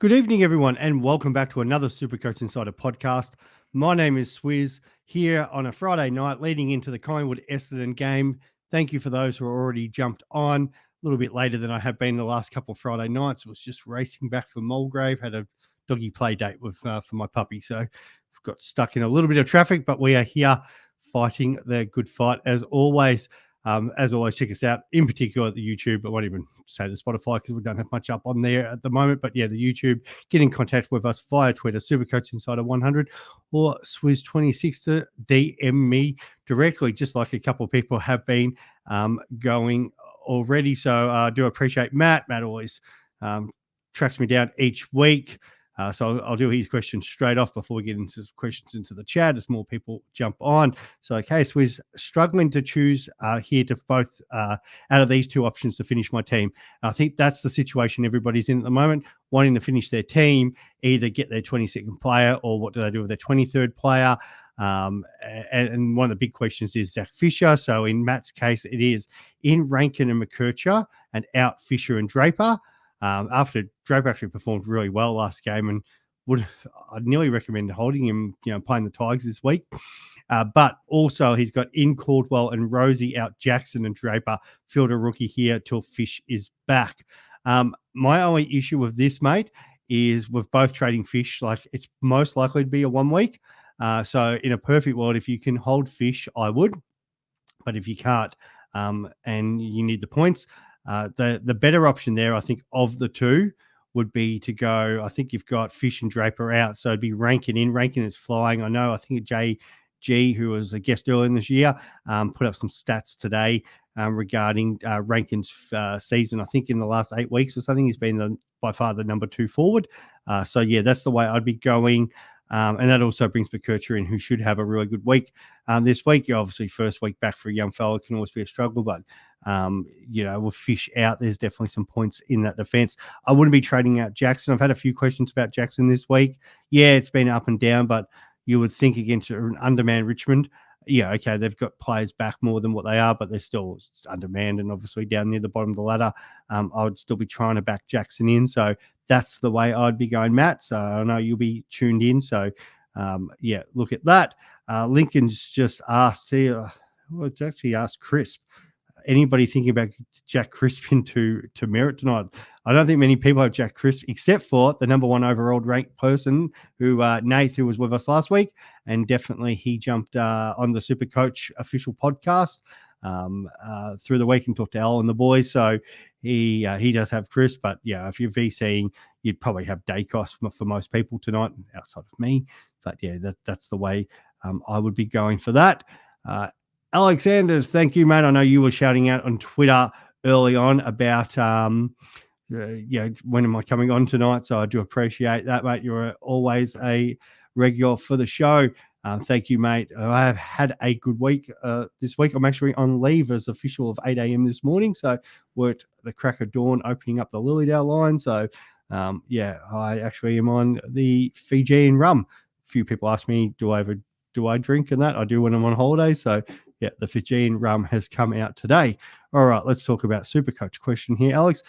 Good evening, everyone, and welcome back to another Supercoach Insider podcast. My name is Swiz, here on a Friday night leading into the Collingwood-Essendon game. Thank you for those who already jumped on. A little bit later than I have been the last couple of Friday nights. It was just racing back from Mulgrave, had a doggy play date with for my puppy, so got stuck in a little bit of traffic, but we are here fighting the good fight as always. As always, check us out, in particular at the YouTube. I won't even say the Spotify because we don't have much up on there at the moment. But yeah, the YouTube, get in contact with us via Twitter, Supercoach Insider 100 or Swiz26 to DM me directly, just like a couple of people have been going already. So I do appreciate Matt. Matt always tracks me down each week. So I'll do his questions straight off before we get into questions into the chat as more people jump on. So, okay, so he's struggling to choose here to both out of these two options to finish my team. And I think that's the situation everybody's in at the moment, wanting to finish their team, either get their 22nd player or what do they do with their 23rd player. And one of the big questions is Zach Fisher. So in Matt's case, it is in Rankin and McKercher and out Fisher and Draper. After Draper actually performed really well last game, and I'd nearly recommend holding him, playing the Tigers this week. But also he's got in Caldwell and Rosie, out Jackson and Draper, fielder rookie here till Fish is back. My only issue with this, mate, is with both trading Fish, like it's most likely to be a 1 week. So in a perfect world, if you can hold Fish, I would. But if you can't, and you need the points, the better option there, I think, of the two would be to go. I think you've got Fish and Draper out, so it'd be Rankin in. Rankin is flying. I know. I think JG, who was a guest earlier in this year, put up some stats today regarding Rankin's season. I think in the last 8 weeks or something, he's been by far the number 2 forward. So yeah, that's the way I'd be going. And that also brings McKercher in, who should have a really good week. This week, obviously, first week back for a young fellow can always be a struggle, but with Fish out, there's definitely some points in that defense. I wouldn't be trading out Jackson. I've had a few questions about Jackson this week. Yeah, it's been up and down, but you would think against an undermanned Richmond, yeah, okay, they've got players back more than what they are, but they're still undermanned and obviously down near the bottom of the ladder. I would still be trying to back Jackson in. So that's the way I'd be going, Matt. So I know you'll be tuned in. So, look at that. Lincoln's just asked here. It's actually asked Crisp. Anybody thinking about Jack Crisp into merit tonight? I don't think many people have Jack Crisp, except for the number 1 overall ranked person, who Nath, who was with us last week, and definitely he jumped on the Supercoach official podcast through the week and talked to Al and the boys. So he does have Crisp, but yeah, if you're VCing, you'd probably have Dacos for most people tonight, outside of me. But yeah, that's the way I would be going for that. Alexander's, thank you, mate. I know you were shouting out on Twitter early on about, when am I coming on tonight? So I do appreciate that, mate. You're always a regular for the show. Thank you, mate. I have had a good week this week. I'm actually on leave as official of 8 a.m. this morning. So worked the crack of dawn opening up the Lilydale line. So, I actually am on the Fijian rum. A few people ask me, do I drink and that? I do when I'm on holiday. So, yeah, the Fijian rum has come out today. All right, let's talk about Supercoach question here, Alex.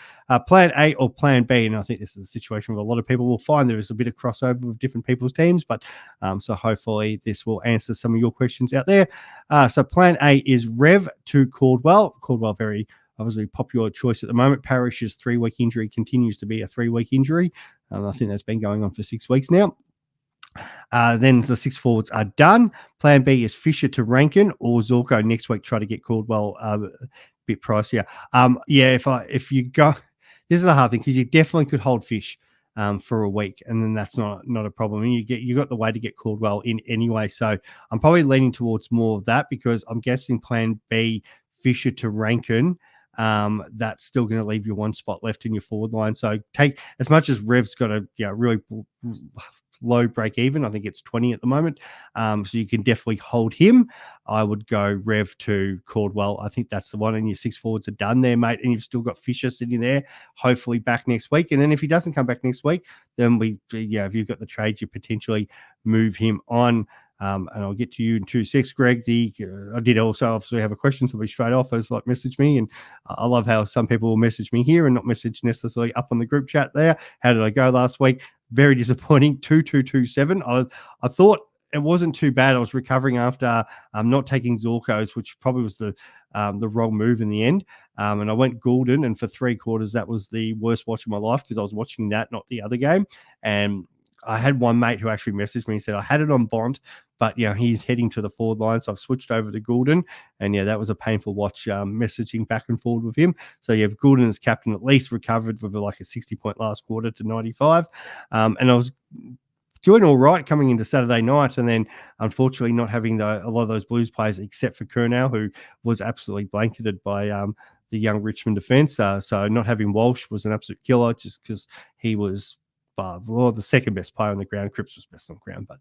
Plan A or Plan B? And I think this is a situation where a lot of people will find there is a bit of crossover with different people's teams, but so hopefully this will answer some of your questions out there. So Plan A is Rev to Caldwell. Caldwell, very obviously popular choice at the moment. Parrish's 3-week injury continues to be a 3-week injury. I think that's been going on for 6 weeks now. Then the 6 forwards are done. Plan B is Fisher to Rankin or Zorko next week. Try to get Caldwell a bit pricier. If you go, this is a hard thing because you definitely could hold Fish for a week, and then that's not a problem. And you got the way to get Caldwell in anyway. So I'm probably leaning towards more of that because I'm guessing Plan B, Fisher to Rankin. That's still going to leave you 1 spot left in your forward line. So take as much as Rev's got a really low break even. I think it's 20 at the moment. So you can definitely hold him. I would go Rev to Caldwell. I think that's the one. And your 6 forwards are done there, mate. And you've still got Fisher sitting there, hopefully back next week. And then if he doesn't come back next week, then if you've got the trade, you potentially move him on. And I'll get to you in 2 6, Greg. I did also obviously have a question, so we straight off as like message me, and I love how some people will message me here and not message necessarily up on the group chat there. How did I go last week? Very disappointing. 2-2-2-7. I thought it wasn't too bad. I was recovering after not taking Zorko's, which probably was the wrong move in the end. And I went Goulden, and for 3/4, that was the worst watch of my life because I was watching that, not the other game. And I had one mate who actually messaged me and said I had it on Bont, but he's heading to the forward line, so I've switched over to Goulden, and that was a painful watch, messaging back and forward with him. So Goulden as captain at least recovered with like a 60-point last quarter to 95, and I was doing all right coming into Saturday night, and then unfortunately not having a lot of those Blues players except for Curnow, who was absolutely blanketed by the young Richmond defence. So not having Walsh was an absolute killer just because he was the second best player on the ground. Cripps was best on the ground, but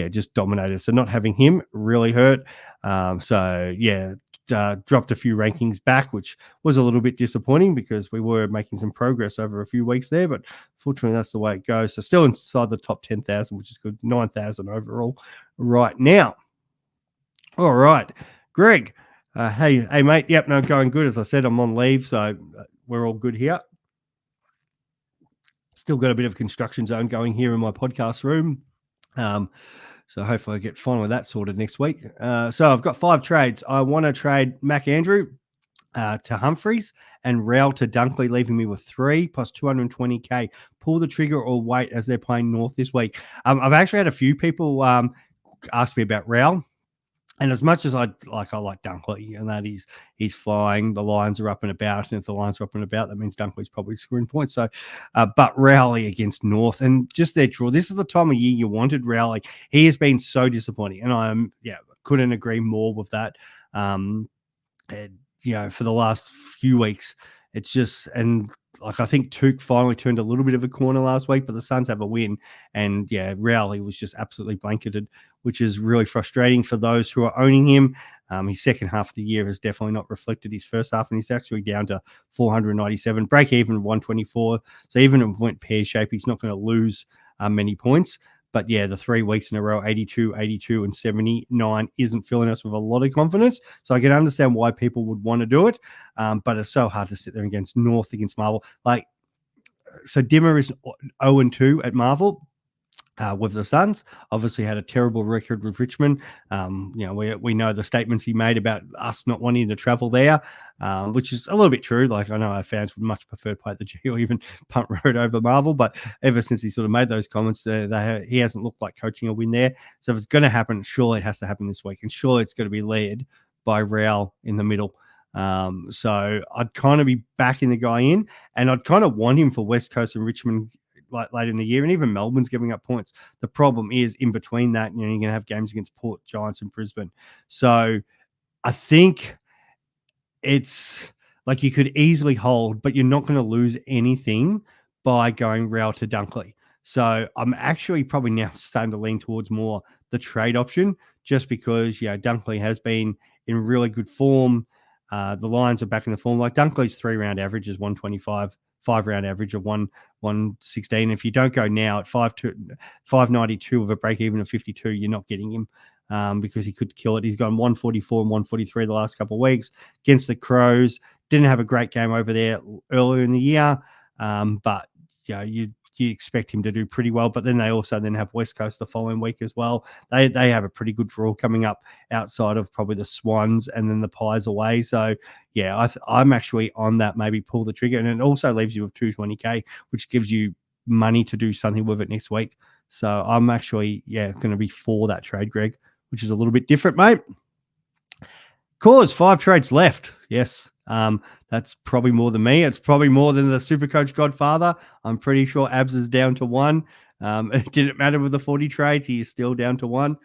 just dominated. So not having him really hurt. Dropped a few rankings back, which was a little bit disappointing because we were making some progress over a few weeks there, but fortunately that's the way it goes. So still inside the top 10,000, which is good. 9,000 overall right now. All right, Greg. Hey, mate. Yep, no, going good. As I said, I'm on leave, so we're all good here. Still got a bit of construction zone going here in my podcast room. So hopefully I get finally that sorted next week. So I've got 5 trades. I want to trade Mac Andrew to Humphreys and Rowell to Dunkley, leaving me with 3 plus 220K. Pull the trigger or wait as they're playing North this week. I've actually had a few people ask me about Rowell. And as much as I like Dunkley and that he's flying, the Lions are up and about, and if the Lions are up and about, that means Dunkley's probably scoring points. So, but Rowley against North and just their draw. This is the time of year you wanted Rowley. He has been so disappointing, and couldn't agree more with that. For the last few weeks, it's just I think Took finally turned a little bit of a corner last week, but the Suns have a win, and Rowley was just absolutely blanketed, which is really frustrating for those who are owning him. His second half of the year has definitely not reflected his first half, and he's actually down to 497, break even 124. So even if it went pear shape, he's not going to lose many points. But the 3 weeks in a row, 82, 82, and 79 isn't filling us with a lot of confidence. So I can understand why people would want to do it. But it's so hard to sit there against North, against Marvel. So Dimmer is 0-2 at Marvel. With the Suns, obviously had a terrible record with Richmond. We know the statements he made about us not wanting to travel there, which is a little bit true. Like I know our fans would much prefer to play at the G or even punt road over Marvel, but ever since he sort of made those comments, he hasn't looked like coaching a win there. So if it's going to happen, surely it has to happen this week, and surely it's going to be led by Rowell in the middle. So I'd kind of be backing the guy in, and I'd kind of want him for West Coast and Richmond like late in the year, and even Melbourne's giving up points. The problem is in between that, you're going to have games against Port, Giants, and Brisbane. So I think it's like you could easily hold, but you're not going to lose anything by going Rowell to Dunkley. So I'm actually probably now starting to lean towards more the trade option, just because Dunkley has been in really good form. The Lions are back in the form. Like Dunkley's 3-round average is 125. 5-round average of 116. If you don't go now at 592 with a break even of 52, you're not getting him because he could kill it. He's gone 144 and 143 the last couple of weeks against the Crows. Didn't have a great game over there earlier in the year, but you expect him to do pretty well. But then they also have West Coast the following week as well. They have a pretty good draw coming up outside of probably the Swans and then the Pies away. So I'm actually on that. Maybe pull the trigger, and it also leaves you with 220K, which gives you money to do something with it next week. So I'm actually going to be for that trade, Greg, which is a little bit different, mate. Cause 5 trades left. Yes. That's probably more than me. It's probably more than the Supercoach Godfather. I'm pretty sure Abs is down to 1. It didn't matter with the 40 trades. He is still down to 1.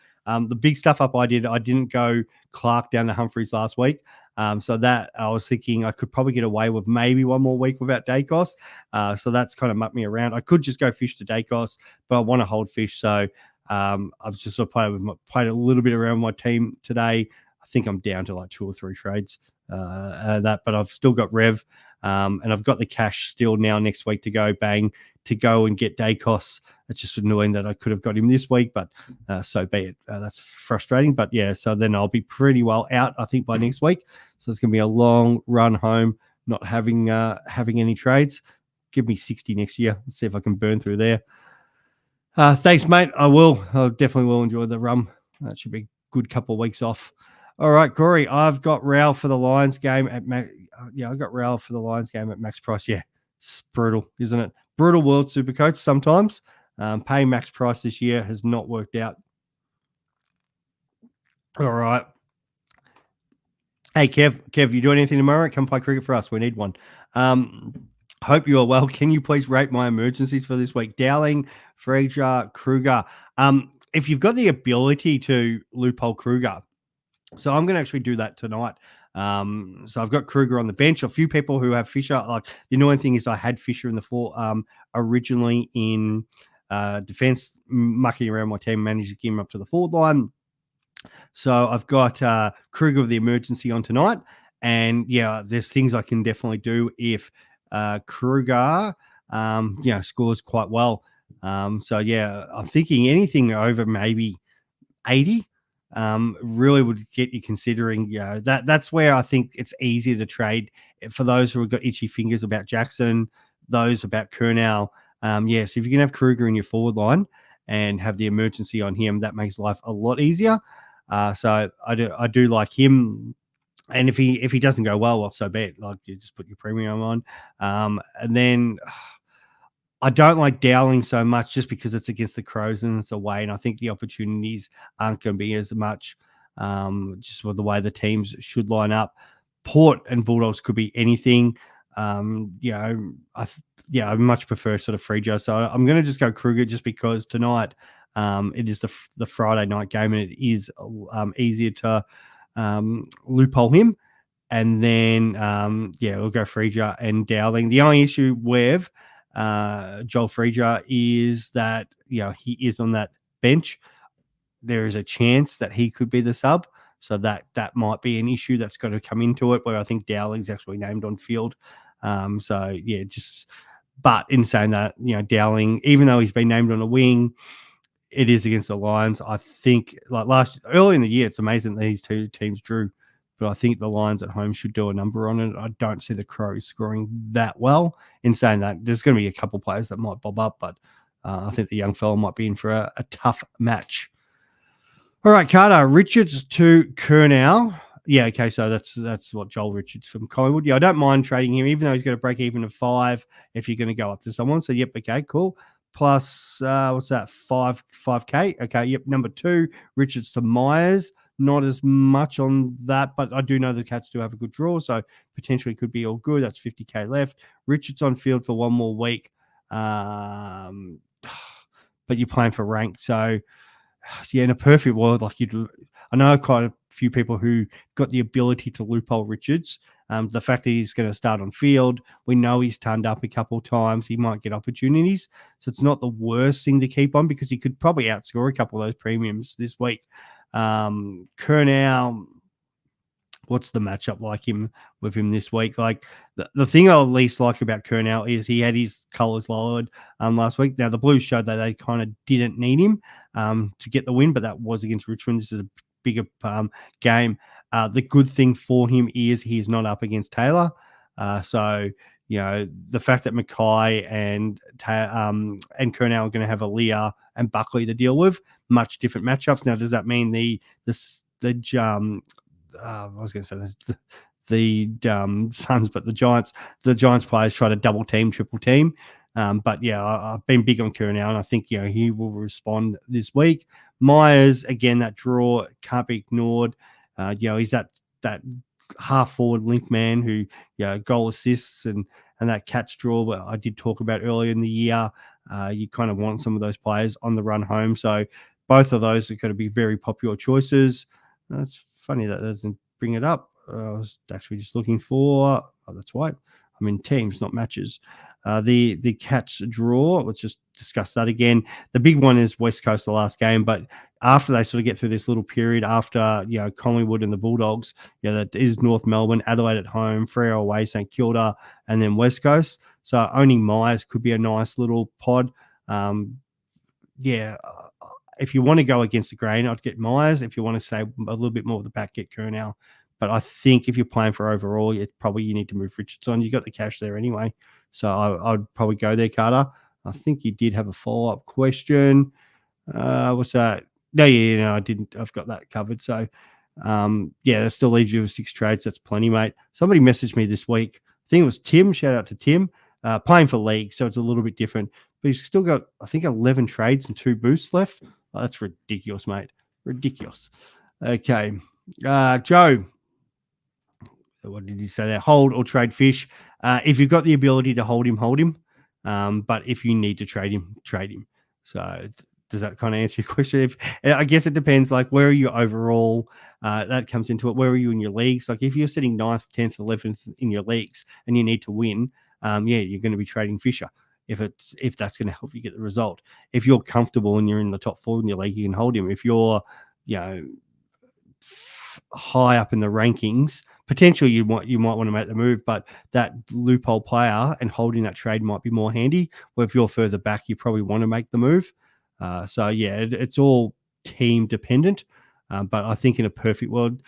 The big stuff up I didn't go Clark down to Humphreys last week. So that I was thinking I could probably get away with maybe one more week without Dacos. So that's kind of mucked me around. I could just go Fish to Dacos, but I want to hold Fish. So I've just sort of played a little bit around my team today. I think I'm down to like 2 or 3 trades but I've still got Rev And I've got the cash still now next week to go and get day costs. It's just annoying that I could have got him this week, but so be it. That's frustrating. But yeah, so then I'll be pretty well out, I think, by next week. So it's going to be a long run home, not having any trades. Give me 60 next year. Let's see if I can burn through there. Thanks, mate. I definitely will enjoy the rum. That should be a good couple of weeks off. All right, Corey, I've got Raul for the Lions game at I got Raul for the Lions game at max price. Yeah, it's brutal, isn't it? Brutal world, Supercoach, sometimes. Paying max price this year has not worked out. All right. Hey, Kev, you doing anything tomorrow? Come play cricket for us. We need one. Hope you are well. Can you please rate my emergencies for this week? Dowling, Fraser, Kruger. If you've got the ability to loophole Kruger, so I'm going to actually do that tonight. So I've got Kruger on the bench. A few people who have Fisher. Like, the annoying thing is I had Fisher in the originally in defense, mucking around my team, managed to get him up to the forward line. So I've got Kruger with the emergency on tonight. And yeah, there's things I can definitely do if Kruger, scores quite well. So yeah, I'm thinking anything over maybe 80 really would get you considering. That's where I think it's easier to trade for those who have got itchy fingers about Jackson, those about Kurnow. So if you can have Kruger in your forward line and have the emergency on him, that makes life a lot easier. So I do like him. And if he doesn't go well, so be it. Like, you just put your premium on. And then I don't like Dowling so much just because it's against the Crows and it's away. And I think the opportunities aren't going to be as much just with the way the teams should line up. Port and Bulldogs could be anything. I much prefer sort of Free-Joe. So I'm going to just go Kruger just because tonight it is the Friday night game and it is easier to loophole him. And then, we'll go Free-Joe and Dowling. The only issue with Joel Free-Joe is that, he is on that bench. There is a chance that he could be the sub. So that might be an issue that's got to come into it, where I think Dowling's actually named on field. But in saying that, Dowling, even though he's been named on a wing, it is against the Lions. I think early in the year, it's amazing that these two teams drew, but I think the Lions at home should do a number on it. I don't see the Crows scoring that well. In saying that, there's going to be a couple players that might bob up, but I think the young fella might be in for a tough match. All right, Carter, Richards to Kurnow. Yeah, okay, so that's what Joel Richards from Collingwood. Yeah, I don't mind trading him, even though he's got a break even of 5 if you're going to go up to someone. So, yep, okay, cool. Plus, what's that, 5K? Okay, yep, number 2, Richards to Myers. Not as much on that, but I do know the Cats do have a good draw, so potentially could be all good. That's 50K left. Richards on field for one more week. But you're playing for rank, so yeah, in a perfect world, I know quite a few people who got the ability to loophole Richards. The fact that he's going to start on field, we know he's turned up a couple of times. He might get opportunities, so it's not the worst thing to keep on because he could probably outscore a couple of those premiums this week. Kurnow, what's the matchup with him this week? Like, the thing I least like about Kurnow is he had his colours lowered last week. Now the Blues showed that they kind of didn't need him to get the win, but that was against Richmond. This is a bigger game. The good thing for him is he is not up against Taylor. So the fact that Mackay and Kurnow are going to have Aaliyah and Buckley to deal with, much different matchups. Now, does that mean the Suns, but the Giants players try to double team, triple team? But yeah, I've been big on Kurnow, and I think he will respond this week. Myers, again, that draw can't be ignored. He's that half forward link man who goal assists and that catch draw that I did talk about earlier in the year. You kind of want some of those players on the run home. So both of those are going to be very popular choices. That's funny that doesn't bring it up. I was actually just looking for. Oh, that's right. I'm in teams, not matches. The Cats draw. Let's just discuss that again. The big one is West Coast, the last game, but after they sort of get through this little period after, Collingwood and the Bulldogs, that is North Melbourne, Adelaide at home, Freo away, St Kilda, and then West Coast. So owning Myers could be a nice little pod. Yeah, if you want to go against the grain, I'd get Myers. If you want to say a little bit more of the back, get Curnow. But I think if you're playing for overall, you need to move Richardson. You got the cash there anyway. So I'd probably go there, Carter. I think you did have a follow-up question. What's that? No, I didn't. I've got that covered. So, that still leaves you with 6 trades. That's plenty, mate. Somebody messaged me this week. I think it was Tim. Shout out to Tim. Playing for league, so it's a little bit different. But he's still got, I think, 11 trades and 2 boosts left. Oh, that's ridiculous, mate. Ridiculous. Okay. Joe, what did you say there? Hold or trade Fish. If you've got the ability to hold him. But if you need to trade him, trade him. So does that kind of answer your question? I guess it depends, like, where are you overall? That comes into it. Where are you in your leagues? Like, if you're sitting 9th, 10th, 11th in your leagues and you need to win, you're going to be trading Fisher if that's going to help you get the result. If you're comfortable and you're in the top 4 in your league, you can hold him. If you're, high up in the rankings, potentially you might want to make the move, but that loophole player and holding that trade might be more handy. Or if you're further back, you probably want to make the move. It's all team dependent. But I think in a perfect world,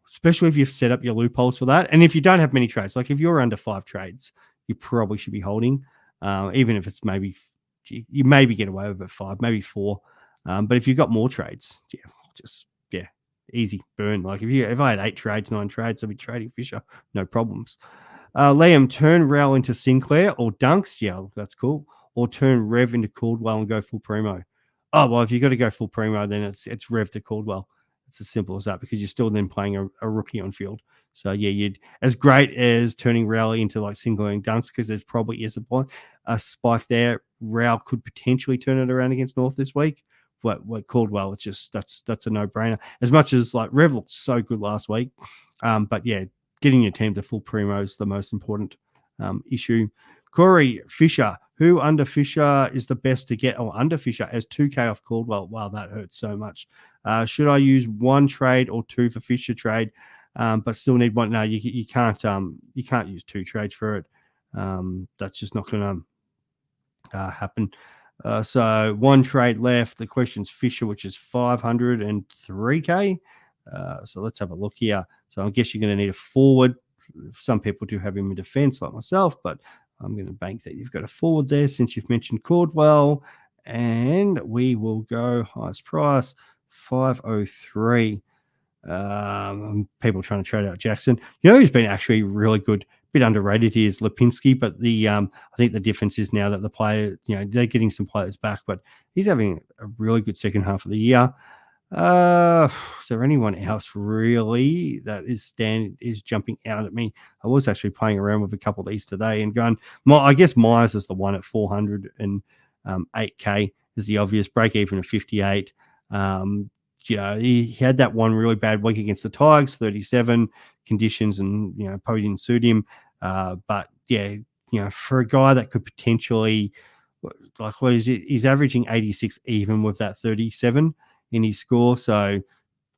especially if you've set up your loopholes for that, and if you don't have many trades, like if you're under 5 trades, you probably should be holding, even if it's maybe you maybe get away with it 5, maybe 4. But if you've got more trades, easy burn. Like if I had 8 trades, 9 trades, I'd be trading Fisher, no problems. Liam, turn Rowell into Sinclair or Dunks. Yeah, that's cool. Or turn Rev into Caldwell and go full primo. Oh, well, if you got to go full primo, then it's Rev to Caldwell. It's as simple as that, because you're still then playing a rookie on field. So you'd, as great as turning Rowell into like Sinclair and Dunks, because there's probably is a spike there. Rowell could potentially turn it around against North this week. What Caldwell, it's just that's a no-brainer. As much as like Rev looked so good last week, but getting your team to full primo is the most important issue. Corey, Fisher, who under Fisher is the best to get? Or under Fisher as 2K off Caldwell. Wow, that hurts so much. Should I use 1 trade or 2 for Fisher trade, but still need 1? No, you can't use 2 trades for it. That's just not going to happen. So 1 trade left. The question's Fisher, which is 503K. So let's have a look here. So I guess you're going to need a forward. Some people do have him in defense like myself, but I'm going to bank that you've got a forward there since you've mentioned Caldwell. And we will go highest price, 503. People trying to trade out Jackson. Who's been actually really good, bit underrated here is Lipinski, but I think the difference is now that the player, they're getting some players back, but he's having a really good second half of the year. Is there anyone else really that is jumping out at me? I was actually playing around with a couple of these today and going, I guess Myers is the one at 408K is the obvious. Break even of 58. He had that one really bad week against the Tigers, 37 conditions, and probably didn't suit him. But for a guy that could potentially, like, what is it? He's averaging 86 even with that 37 in his score. So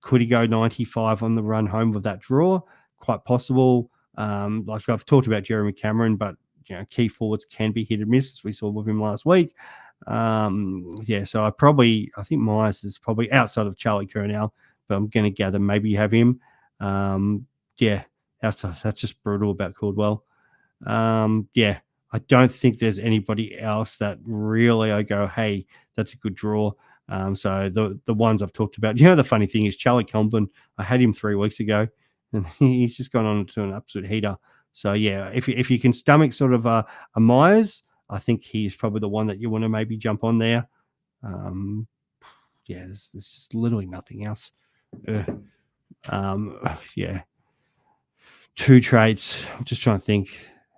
could he go 95 on the run home with that draw? Quite possible. Like I've talked about Jeremy Cameron, but key forwards can be hit and miss, as we saw with him last week. So I think Myers is probably outside of Charlie Curnow, but I'm going to gather maybe you have him. That's just brutal about Caldwell. I don't think there's anybody else that really I go, hey, that's a good draw. So the ones I've talked about, the funny thing is Charlie Comben, I had him 3 weeks ago and he's just gone on to an absolute heater. So if you can stomach sort of a Myers, I think he's probably the one that you want to maybe jump on there. There's literally nothing else. 2 trades. I'm just trying to think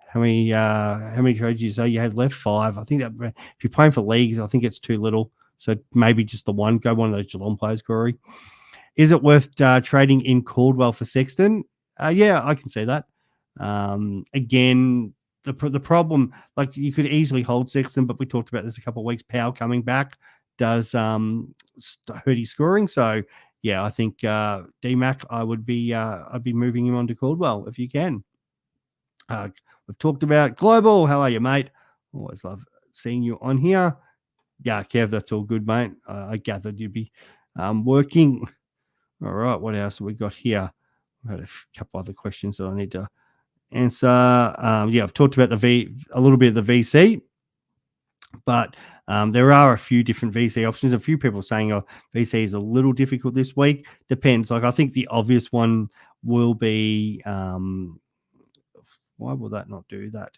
how many trades you say you had left. 5. I think that if you're playing for leagues, I think it's too little. So maybe just the one. Go one of those Geelong players, Corey. Is it worth trading in Caldwell for Sexton? I can see that. Again, the problem, like you could easily hold Sexton, but we talked about this a couple of weeks. Powell coming back, does hurt his scoring. So yeah, I think D-Mac, I'd be moving him on to Caldwell if you can. We've talked about Global. How are you, mate? Always love seeing you on here. Yeah, Kev, that's all good, mate. I gathered you'd be working. All right, what else have we got here? I had a couple other questions that I need to answer. Yeah, I've talked about a little bit of the VC, but there are a few different VC options. A few people saying VC is a little difficult this week. Depends. Like I think the obvious one will be. Why will that not do that?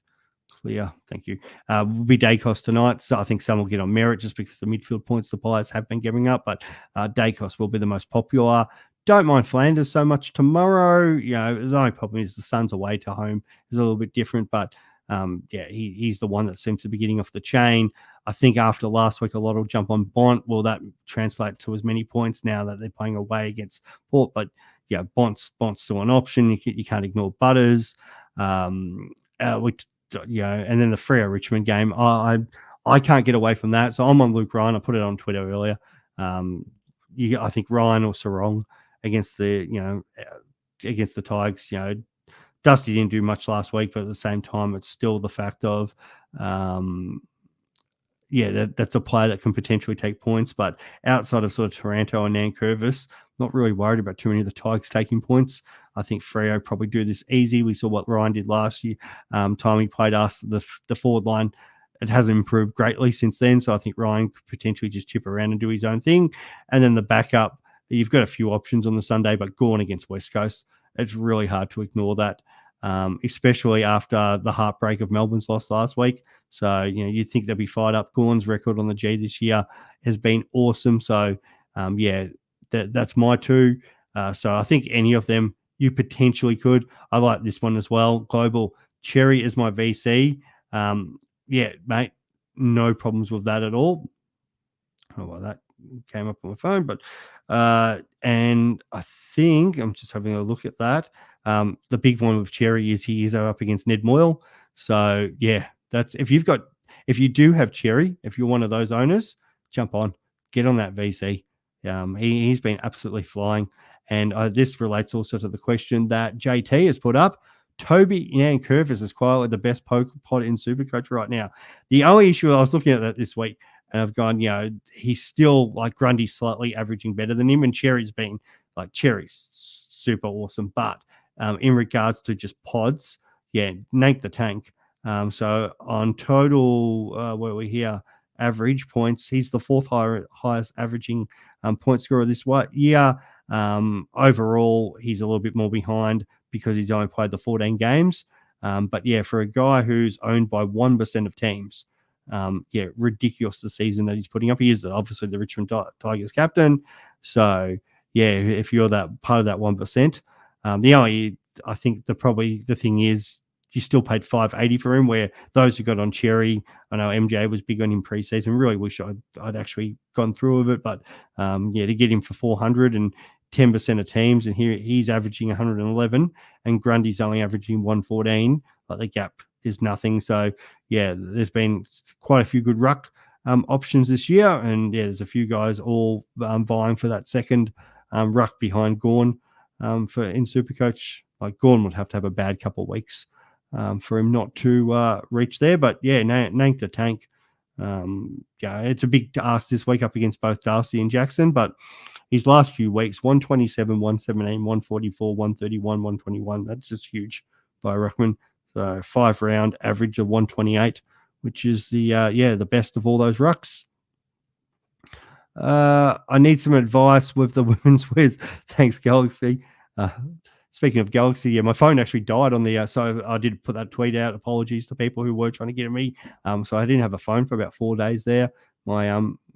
Clear. Thank you. Will be Dacos tonight. So I think some will get on merit just because the midfield points the players have been giving up, but Dacos will be the most popular. Don't mind Flanders so much tomorrow. You know, the only problem is the Suns away to home is a little bit different, but yeah, he's the one that seems to be getting off the chain. I think after last week, a lot will jump on Bont. Will that translate to as many points now that they're playing away against Port? But yeah, Bont's still an option. You can't ignore Butters. And then the Freo Richmond game. I can't get away from that. So I'm on Luke Ryan. I put it on Twitter earlier. I think Ryan or Sarong against the Tigers. You know, Dusty didn't do much last week, but at the same time, it's still the fact of that's a player that can potentially take points. But outside of sort of Taranto and Nankervis, not really worried about too many of the Tigers taking points. I think Freo probably do this easy. We saw what Ryan did last year. Time he played us, the forward line, it hasn't improved greatly since then. So I think Ryan could potentially just chip around and do his own thing. And then the backup, you've got a few options on the Sunday, but Gawn against West Coast, it's really hard to ignore that, especially after the heartbreak of Melbourne's loss last week. So, you know, you'd think they'd be fired up. Gawn's record on the G this year has been awesome. So, that's my two. So I think any of them you potentially could. I like this one as well. Global Cherry is my VC. Yeah, mate, no problems with that at all. Oh, well, that came up on my phone, but and I think I'm just having a look at that. The big one with Cherry is he is up against Ned Moyle. So yeah, that's if you do have Cherry, if you're one of those owners, jump on, get on that VC. He's been absolutely flying. And this relates also to the question that JT has put up. Toby Nankervis is quietly the best poker pot in Supercoach right now. The only issue, I was looking at that this week, and I've gone, you know, he's still like Grundy's slightly averaging better than him, and Cherry's super awesome. But in regards to just pods, yeah, Nank the Tank. So on total, where we're here, average points, he's the fourth highest averaging point scorer this year. Overall, he's a little bit more behind because he's only played the 14 games. But yeah, for a guy who's owned by 1% of teams, ridiculous the season that he's putting up. He is obviously the Richmond Tigers captain. So yeah, if you're that part of that 1%, I think the thing is you still paid $580 for him, where those who got on Cherry, I know MJ was big on him preseason. Really wish I'd actually gone through with it, but to get him for $400 and 10% of teams, and here he's averaging 111, and Grundy's only averaging 114. Like the gap is nothing. So yeah, there's been quite a few good ruck options this year, and yeah, there's a few guys all vying for that second ruck behind Gawn for in Supercoach. Like Gawn would have to have a bad couple of weeks for him not to reach there. But yeah, Nank the Tank. It's a big ask this week up against both Darcy and Jackson, but his last few weeks, 127, 117, 144, 131, 121. That's just huge by Ruckman. So 5-round average of 128, which is the best of all those rucks. I need some advice with the women's Swiz. Thanks, Galaxy. Speaking of Galaxy, yeah, my phone actually died on the, so I did put that tweet out. Apologies to people who were trying to get at me. So I didn't have a phone for about 4 days there. My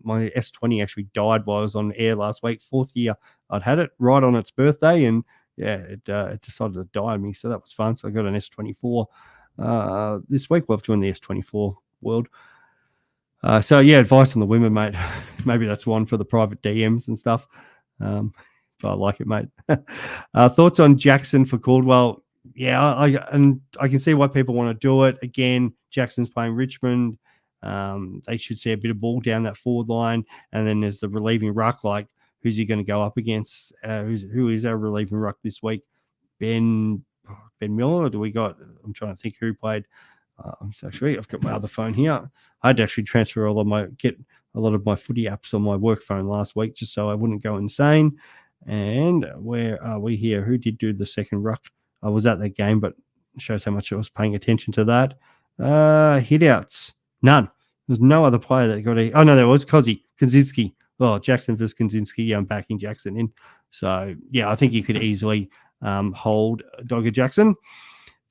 S20 actually died while I was on air last week. 4th year I'd had it right on its birthday, and yeah, it decided to die on me. So that was fun. So I got an S24 this week. We've joined the S24 world. So yeah, advice on the women, mate. Maybe that's one for the private DMs and stuff. I like it, mate. Thoughts on Jackson for Caldwell? Yeah, I can see why people want to do it. Again, Jackson's playing Richmond. They should see a bit of ball down that forward line. And then there's the relieving ruck, like who's he going to go up against? Who is our relieving ruck this week? Ben Miller? Or do we got? I'm trying to think who played. Actually, I've got my other phone here. I'd actually transfer get a lot of my footy apps on my work phone last week just so I wouldn't go insane. And where are we here? Who did do the second ruck? I was at that game, but shows how much I was paying attention to that. Hitouts. None. There's no other player that got a. Oh, no, there was Kaczynski. Oh, Jackson versus Kaczynski. Yeah, I'm backing Jackson in. So, yeah, I think you could easily hold Dogger Jackson.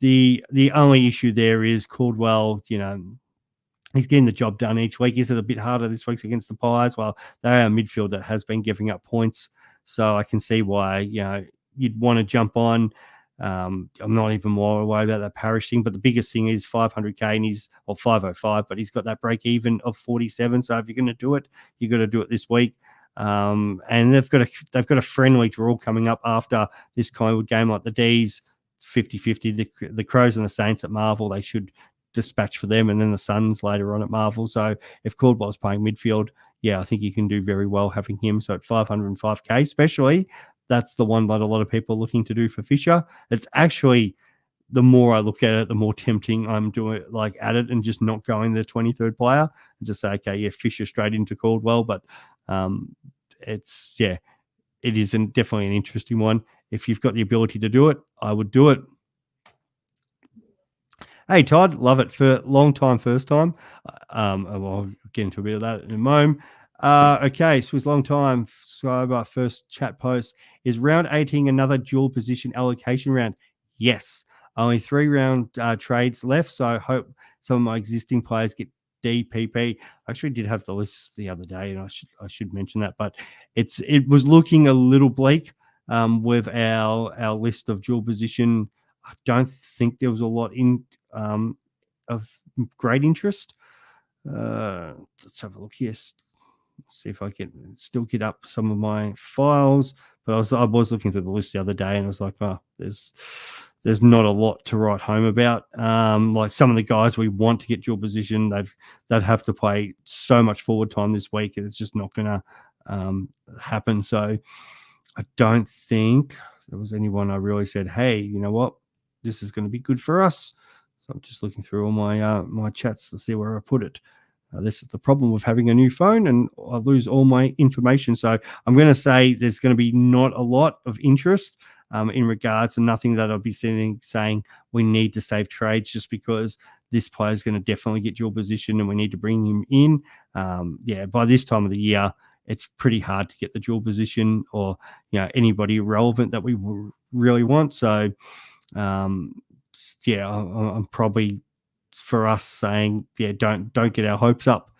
The only issue there is Caldwell, he's getting the job done each week. Is it a bit harder this week against the Pies? Well, they're a midfield that has been giving up points. So I can see why, you'd want to jump on. I'm not even more worried about that Parish thing, but the biggest thing is 500K and he's 505, but he's got that break even of 47. So if you're going to do it, you got to do it this week. And they've got a friendly draw coming up after this Collingwood game, like the D's 50-50, the Crows and the Saints at Marvel, they should dispatch for them, and then the Suns later on at Marvel. So if Caldwell's playing midfield, yeah, I think you can do very well having him. So at 505K, especially, that's the one that a lot of people are looking to do for Fisher. It's actually, the more I look at it, the more tempting I'm doing at it and just not going the 23rd player and just say, okay, yeah, Fisher straight into Caldwell. But it is definitely an interesting one. If you've got the ability to do it, I would do it. Hey, Todd, love it. For long time, first time. I'll get into a bit of that in a moment. Okay, so it's long time. So first chat post. Is round 18 another dual position allocation round? Yes. Only 3 round trades left, so I hope some of my existing players get DPP. I actually did have the list the other day, and I should mention that, but it was looking a little bleak with our list of dual position. I don't think there was a lot in of great interest. Let's have a look. Yes, let's see if I can still get up some of my files. But I was looking through the list the other day, and I was like, oh, there's not a lot to write home about. Like some of the guys we want to get dual position, they'd have to play so much forward time this week, and it's just not going to happen. So I don't think there was anyone I really said, hey, you know what, this is going to be good for us. So I'm just looking through all my chats to see where I put it. This is the problem with having a new phone, and I lose all my information. So I'm going to say there's going to be not a lot of interest in regards to nothing that I'll be saying we need to save trades just because this player is going to definitely get dual position and we need to bring him in. By this time of the year, it's pretty hard to get the dual position or anybody relevant that we really want. So I'm probably, for us, saying don't get our hopes up,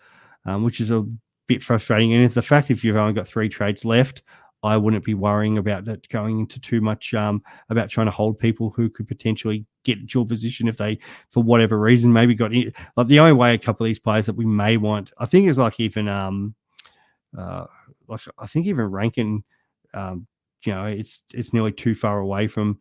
which is a bit frustrating. And the fact if you've only got 3 trades left, I wouldn't be worrying about that going into too much about trying to hold people who could potentially get dual position if they, for whatever reason, maybe got in. Like the only way a couple of these players that we may want, I think, is like even I think even Rankin, it's nearly too far away from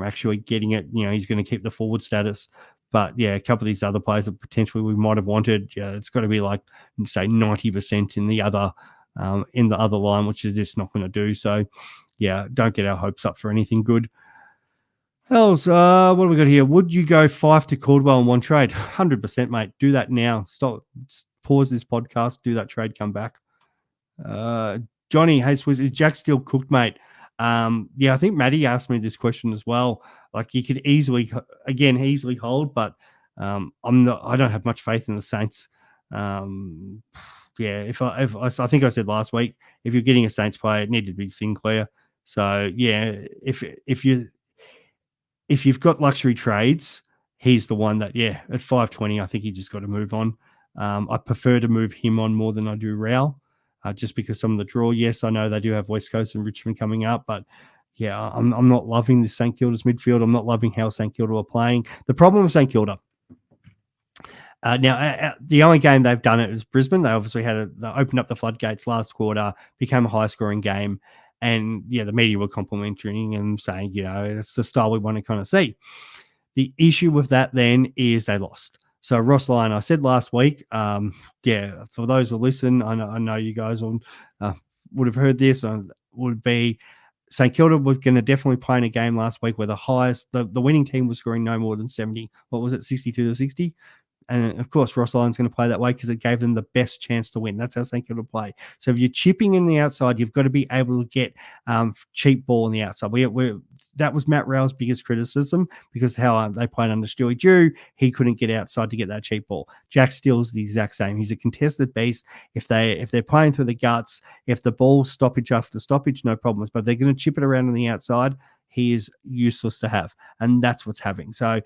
actually getting it. He's going to keep the forward status. But yeah, a couple of these other players that potentially we might have wanted, it's got to be like, say, 90% in the other line, which is just not going to do. So yeah, don't get our hopes up for anything good. Else, what have we got here? Would you go 5 to Caldwell in one trade? 100%, mate. Do that now. Stop. Pause this podcast. Do that trade. Come back. Johnny, hey, Swiz, is Jack still cooked, mate? I think Maddie asked me this question as well. Like, you could easily hold, but I don't have much faith in the Saints. I think I said last week, if you're getting a Saints player, it needed to be Sinclair. So yeah, if you've got luxury trades, he's the one that, at 520, I think you just got to move on. I prefer to move him on more than I do Raul, just because some of the draw. Yes, I know they do have West Coast and Richmond coming up, but yeah, I'm not loving this St Kilda's midfield. I'm not loving how St Kilda are playing. The problem with St Kilda, the only game they've done it is Brisbane. They obviously they opened up the floodgates last quarter, became a high-scoring game, and the media were complimenting and saying, it's the style we want to kind of see. The issue with that then is they lost. So Ross Lyon, I said last week, for those who listen, I know you guys would have heard this, and would be St Kilda was going to definitely play in a game last week where the winning team was scoring no more than 70. What was it, 62-60? And of course, Ross Lyon's going to play that way because it gave them the best chance to win. That's how St Kilda play. So if you're chipping in the outside, you've got to be able to get cheap ball on the outside. That was Matt Rao's biggest criticism because how they played under Stewie Dew, he couldn't get outside to get that cheap ball. Jack Steele's the exact same. He's a contested beast. If they're playing through the guts, if the ball's stoppage after stoppage, no problems. But they're going to chip it around on the outside. He is useless to have, and that's what's happening. So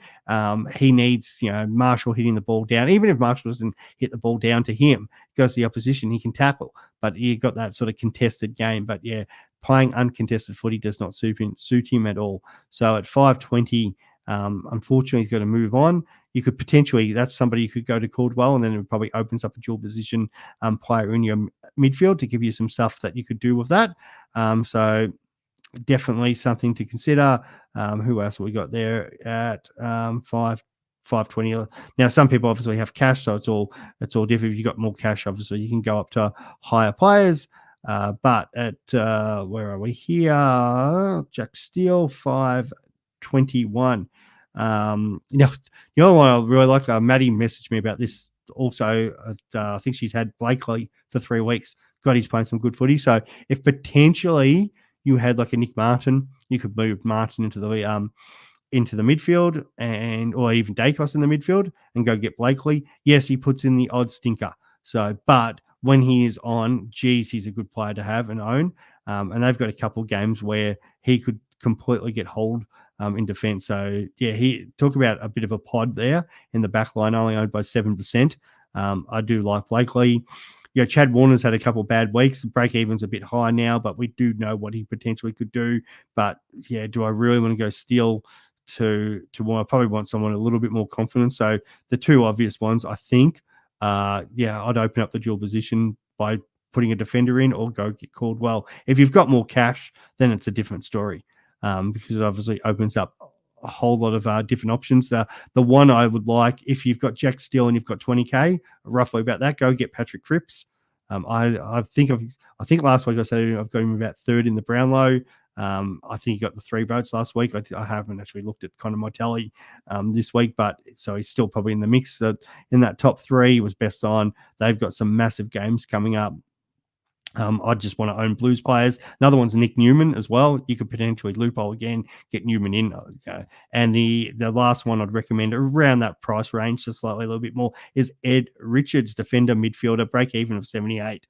he needs, Marshall hitting the ball down. Even if Marshall doesn't hit the ball down to him, goes to the opposition, he can tackle. But he got that sort of contested game. But yeah, playing uncontested footy does not suit him at all. So at 520, unfortunately, he's got to move on. You could potentially, that's somebody you could go to Caldwell, and then it probably opens up a dual position player in your midfield to give you some stuff that you could do with that. So definitely something to consider. Who else we got there at 520? Now, some people obviously have cash, so it's all different. If you've got more cash, obviously you can go up to higher players. But at where are we here? Jack Steele 521. You know what I really like? Maddie messaged me about this also. I think she's had Blakely for 3 weeks. God, he's playing some good footy. So if potentially you had like a Nick Martin, you could move Martin into the midfield, or even Dacos in the midfield, and go get Blakely. Yes, he puts in the odd stinker. So, but when he is on, geez, he's a good player to have and own. And they've got a couple of games where he could completely get hold in defence. So yeah, he talk about a bit of a pod there in the back line, only owned by 7%. I do like Blakely. Chad Warner's had a couple of bad weeks. Break even's a bit high now, but we do know what he potentially could do. But yeah, do I really want to go Steele to Warner? I probably want someone a little bit more confident. So the two obvious ones, I think, I'd open up the dual position by putting a defender in, or go get Caldwell. If you've got more cash, then it's a different story, because it obviously opens up a whole lot of different options. The one I would like, if you've got Jack Steele and you've got 20k, roughly about that, go get Patrick Cripps. I think last week I said I've got him about third in the Brownlow. I think he got the 3 votes last week. I haven't actually looked at kind of my tally this week, but so he's still probably in the mix. In that top 3, he was best on. They've got some massive games coming up. I just want to own Blues players. Another one's Nick Newman as well. You could potentially loophole again, get Newman in. And the last one I'd recommend around that price range, just slightly a little bit more, is Ed Richards, defender, midfielder, break even of 78.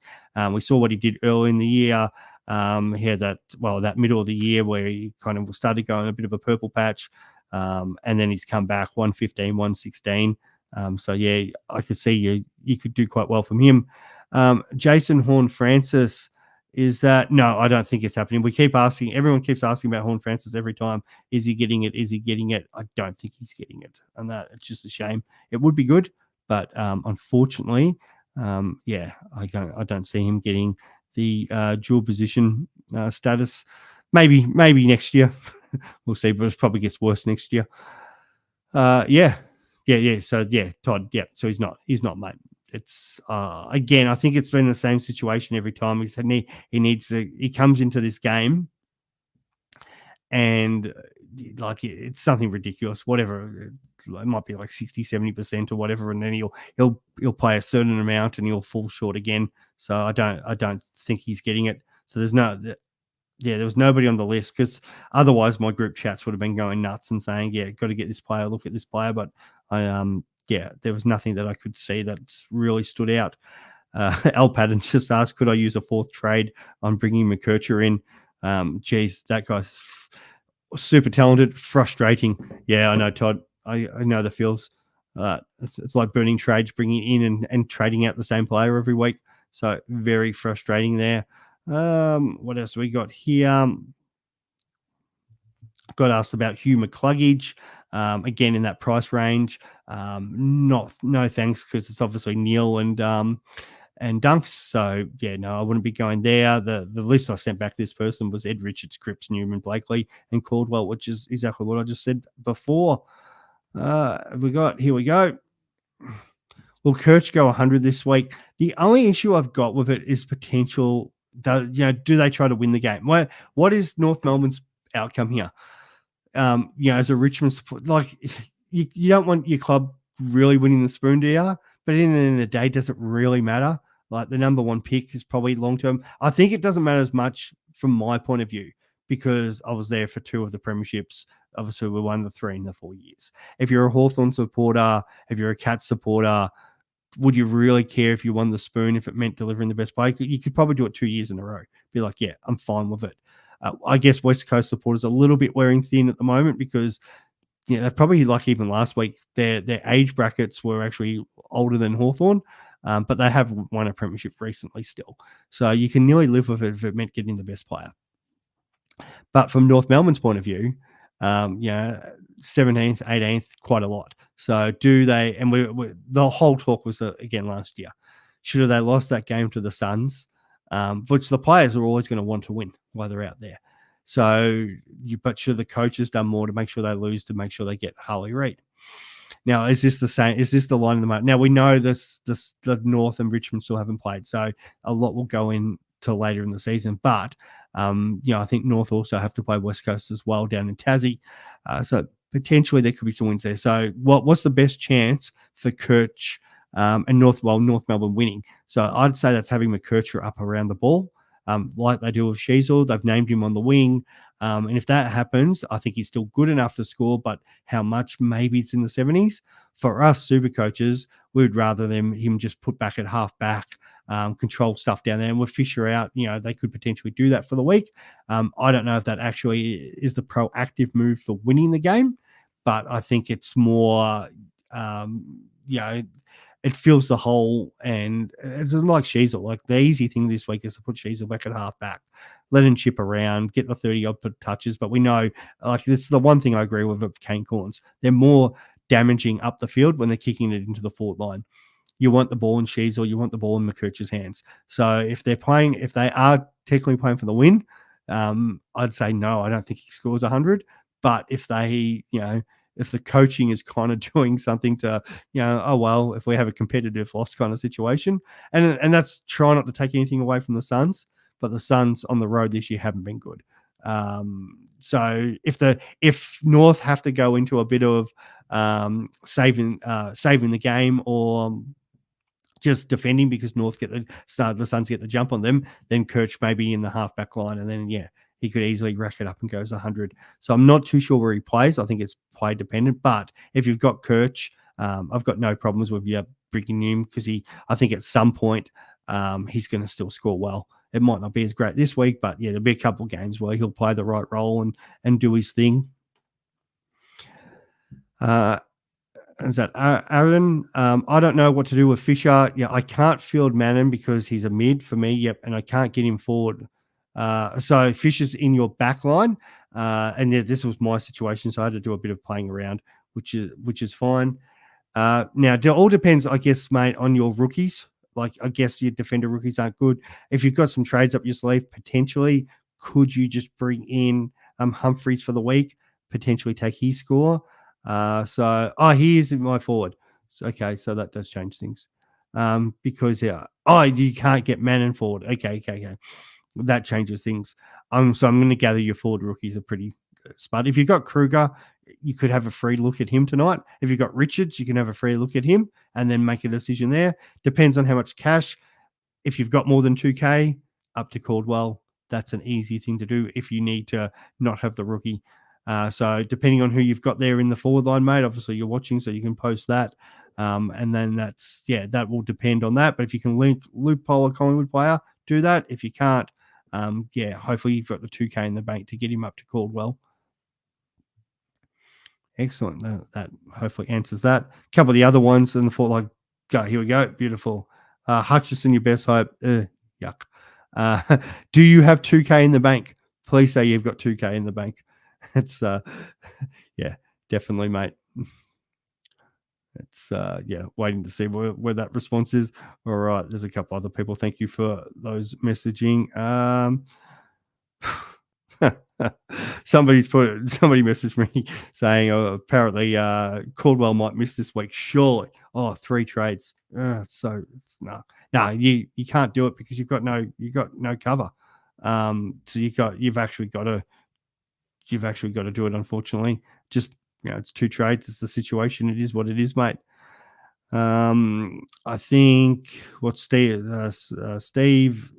We saw what he did early in the year. He had that middle of the year where he kind of started going a bit of a purple patch. And then he's come back 115, 116. So yeah, I could see you could do quite well from him. Jason Horne-Francis, is that? No, I don't think it's happening. Everyone keeps asking about Horne-Francis every time. Is he getting it? Is he getting it? I don't think he's getting it. And that, it's just a shame. It would be good, but unfortunately, I don't see him getting the dual position status. Maybe next year. We'll see, but it probably gets worse next year. Yeah. So yeah, Todd. Yeah. So he's not, mate. It's again, I think it's been the same situation every time. He comes into this game and like it's something ridiculous, whatever. It might be like 60-70% or whatever, and then he'll play a certain amount and he'll fall short again. So I don't think he's getting it. So there was nobody on the list, because otherwise my group chats would have been going nuts and saying, yeah, got to get this player, look at this player. But there was nothing that I could see that's really stood out. Al Paddens just asked, could I use a 4th trade on bringing McKercher in? Geez, that guy's super talented, frustrating. Yeah, I know, Todd. I know the feels. It's like burning trades, bringing in and trading out the same player every week. So very frustrating there. What else we got here? Got asked about Hugh McCluggage. Again, in that price range. No thanks, because it's obviously Neil and Dunks. So yeah, no, I wouldn't be going there. The list I sent back this person was Ed Richards, Cripps, Newman, Blakely, and Caldwell, which is exactly what I just said before. Here we go. will Kirch go 100 this week? The only issue I've got with it is potential. Do they try to win the game? What is North Melbourne's outcome here? As a Richmond support, like you don't want your club really winning the spoon, do you? But in the end of the day, it doesn't really matter. Like the number one pick is probably long term. I think it doesn't matter as much from my point of view because I was there for 2 of the premierships. Obviously, we won the 3 in the 4 years. If you're a Hawthorn supporter, if you're a Cats supporter, would you really care if you won the spoon if it meant delivering the best play? You could probably do it 2 years in a row. Be like, yeah, I'm fine with it. I guess West Coast supporters are a little bit wearing thin at the moment because they're probably like even last week, their age brackets were actually older than Hawthorn, but they have won a premiership recently still. So you can nearly live with it if it meant getting the best player. But from North Melbourne's point of view, 17th, 18th, quite a lot. So do they? And the whole talk was again last year. Should have they lost that game to the Suns, which the players are always going to want to win while they're out there. So, but should the coaches done more to make sure they lose to make sure they get Harley Reid? Now, is this the same? Is this the line in the market? Now we know the North and Richmond still haven't played, so a lot will go into later in the season. But I think North also have to play West Coast as well down in Tassie, so potentially there could be some wins there. So, what's the best chance for Kirch and North Melbourne winning? So, I'd say that's having McKercher up around the ball, like they do with Sheasel. They've named him on the wing. And if that happens, I think he's still good enough to score, but how much? Maybe it's in the 70s. For us super coaches, we would rather him just put back at half back, control stuff down there, and with Fisher out, they could potentially do that for the week. I don't know if that actually is the proactive move for winning the game, but I think it's more, it fills the hole, and it's like Sheasel. Like the easy thing this week is to put Sheasel back at half back, let him chip around, get the 30-odd touches. But we know, like, this is the one thing I agree with Kane Corns. They're more damaging up the field when they're kicking it into the forward line. You want the ball in Sheasel, you want the ball in McKercher's hands. So if they are technically playing for the win, I'd say no, I don't think he scores 100. But if if the coaching is kind of doing something to, if we have a competitive loss kind of situation, and that's try not to take anything away from the Suns, but the Suns on the road this year haven't been good. So if North have to go into a bit of saving the game or just defending because the Suns get the jump on them, then Kirch may be in the halfback line, and then he could easily rack it up and goes 100. So I'm not too sure where he plays. I think it's play dependent. But if you've got Kirch, I've got no problems with you bringing him because I think at some point he's going to still score well. It might not be as great this week, but there'll be a couple of games where he'll play the right role and do his thing. Is that Aaron? I don't know what to do with Fisher. I can't field Mannon because he's a mid for me. Yep, and I can't get him forward. So Fisher's in your back line, and this was my situation, so I had to do a bit of playing around, which is fine. Now it all depends, I guess, mate, on your rookies. Like, I guess your defender rookies aren't good. If you've got some trades up your sleeve, potentially, could you just bring in Humphreys for the week, potentially take his score? He is in my forward. Okay, so that does change things. Because you can't get Mannon forward. Okay. That changes things. So I'm going to gather your forward rookies are pretty spud. If you've got Kruger, you could have a free look at him tonight. If you've got Richards, you can have a free look at him and then make a decision there. Depends on how much cash. If you've got more than 2K, up to Caldwell. That's an easy thing to do if you need to not have the rookie. So depending on who you've got there in the forward line, mate, obviously you're watching, so you can post that. And then that will depend on that. But if you can loophole a Collingwood player, do that. If you can't, hopefully you've got the 2K in the bank to get him up to Caldwell. Excellent. That hopefully answers that. A couple of the other ones in the forward line. Here we go. Beautiful. Hutchison, your best hope. Yuck. Do you have 2K in the bank? Please say you've got 2K in the bank. It's definitely, mate. It's waiting to see where that response is. All right, there's a couple other people. Thank you for those messaging. Somebody messaged me saying, oh, apparently Caldwell might miss this week. Surely. Oh, 3 trades. No, you can't do it because you've got no cover. So you've actually got to do it, unfortunately. Just, it's 2 trades. It's the situation. It is what it is, mate. I think Steve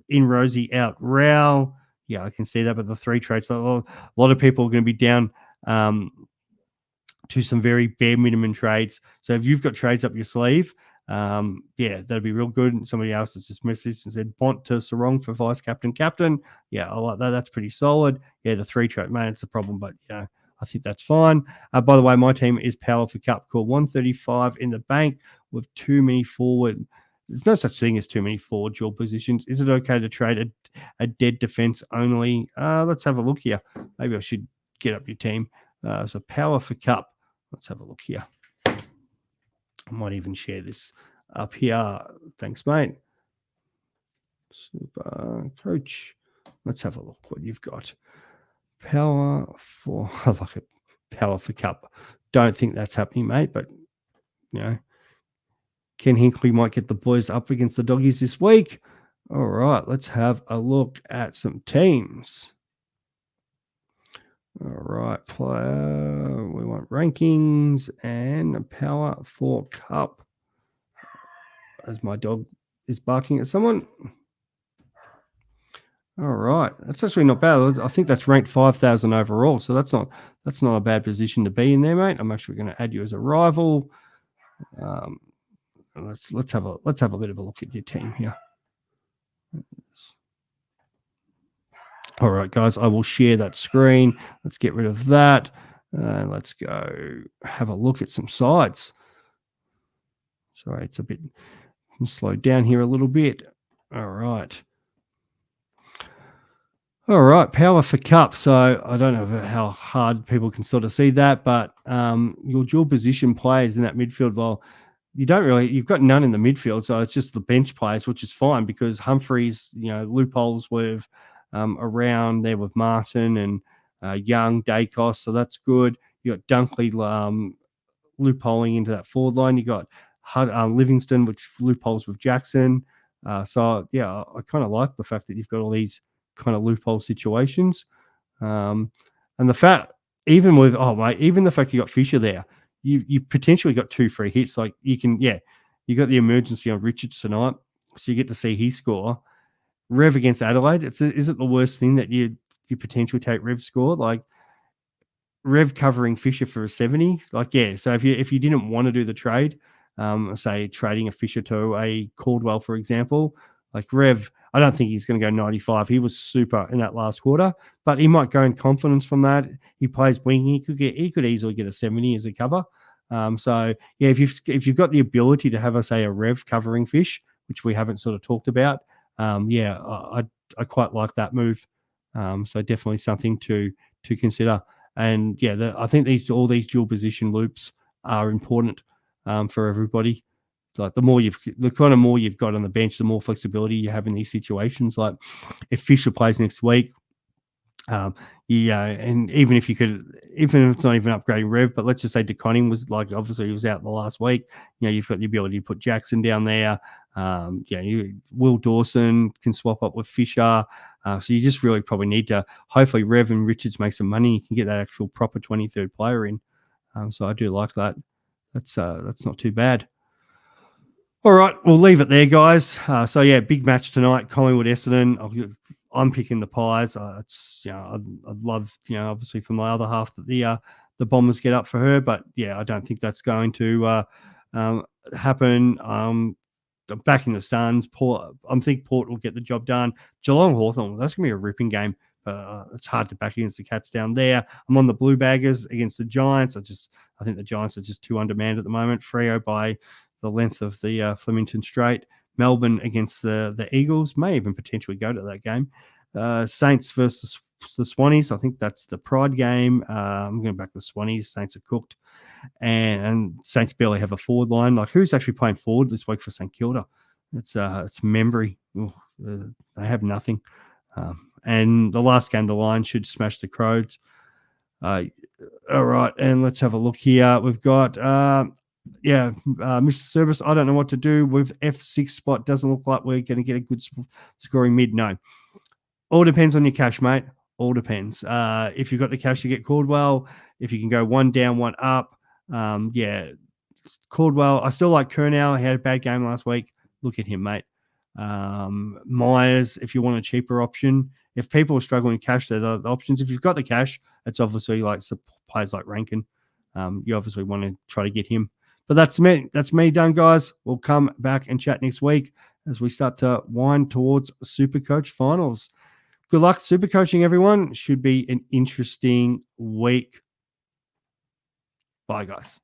in Rosie out Rao. Yeah, I can see that, but the 3 trades, a lot of people are going to be down to some very bare minimum trades. So if you've got trades up your sleeve, that'd be real good. And somebody else has just messaged and said Bont to Sarong for vice captain. Yeah, I like that. That's pretty solid. Yeah, the 3 trade, man, it's a problem, but I think that's fine. By the way, my team is Power for Cup. Call 135 in the bank with too many forward. There's no such thing as too many forward dual positions. Is it okay to trade a dead defense only? Let's have a look here. Maybe I should get up your team. So Power for Cup. Let's have a look here. I might even share this up here. Thanks, mate. Supercoach. Let's have a look what you've got. Power for Cup. Don't think that's happening, mate, but Ken Hinkley might get the boys up against the Doggies this week. All right, let's have a look at some teams. All right, player. We want rankings and Power for Cup. As my dog is barking at someone. All right, that's actually not bad. I think that's ranked 5,000 overall, so that's not a bad position to be in there, mate. I'm actually going to add you as a rival. Let's have a bit of a look at your team here. All right, guys, I will share that screen. Let's get rid of that. Let's go have a look at some sides. Sorry, it's a bit slowed down here a little bit. All right. All right, Power for Cup. So I don't know how hard people can sort of see that, but your dual position players in that midfield, well, you've got none in the midfield, so it's just the bench players, which is fine because Humphreys, loopholes with around there with Martin and Young, Dacos, so that's good. You got Dunkley loopholing into that forward line. You got Livingston, which loopholes with Jackson. So yeah, I kind of like the fact that you've got all these kind of loophole situations, and the fact even the fact you got Fisher there, you potentially got 2 free hits. Like you got the emergency on Richards tonight, so you get to see he score. Rev against Adelaide, is it the worst thing that you potentially take Rev score? Like Rev covering Fisher for a 70, so if you didn't want to do the trade, say trading a Fisher to a Caldwell, for example, like Rev, I don't think he's going to go 95. He was super in that last quarter, but he might go in confidence from that. He plays wing. He could easily get a 70 as a cover. So yeah, if you've got the ability to have a Rev covering Fish, which we haven't sort of talked about, I quite like that move. So definitely something to consider. And yeah, I think all these dual position loops are important for everybody. Like the more you've got on the bench, the more flexibility you have in these situations. Like if Fisher plays next week, and even if it's not even upgrading Rev, but let's just say DeConning was obviously he was out in the last week. You've got the ability to put Jackson down there. Will Dawson can swap up with Fisher. So you just really probably need to hopefully Rev and Richards make some money. You can get that actual proper 23rd player in. So I do like that. That's not too bad. All right, we'll leave it there, guys. So yeah, big match tonight, Collingwood Essendon. I'm picking the Pies. I'd love obviously for my other half that the Bombers get up for her, but yeah, I don't think that's going to happen. Back in the Suns, I think Port will get the job done. Geelong Hawthorn, that's gonna be a ripping game. It's hard to back against the Cats down there. I'm on the Blue Baggers against the Giants. I think the Giants are just too undermanned at the moment. Freo by the length of the Flemington Strait. Melbourne against the Eagles, may even potentially go to that game. Saints versus the Swannies, I think that's the Pride game. I'm going back to the Swannies. Saints are cooked. And Saints barely have a forward line. Like who's actually playing forward this week for St Kilda? It's Membry. They have nothing. And the last game, the Lions should smash the Crows. All right, and let's have a look here. We've got, Mr. Service. I don't know what to do with F6 spot. Doesn't look like we're going to get a good scoring mid. No, all depends on your cash, mate. All depends. If you've got the cash to get Caldwell, if you can go one down, one up, Caldwell. I still like Kernau. He had a bad game last week. Look at him, mate. Myers, if you want a cheaper option. If people are struggling with cash, they're the options. If you've got the cash, it's obviously like players like Rankin. You obviously want to try to get him. But that's me. That's me done, guys. We'll come back and chat next week as we start to wind towards Supercoach finals. Good luck super coaching, everyone. Should be an interesting week. Bye, guys.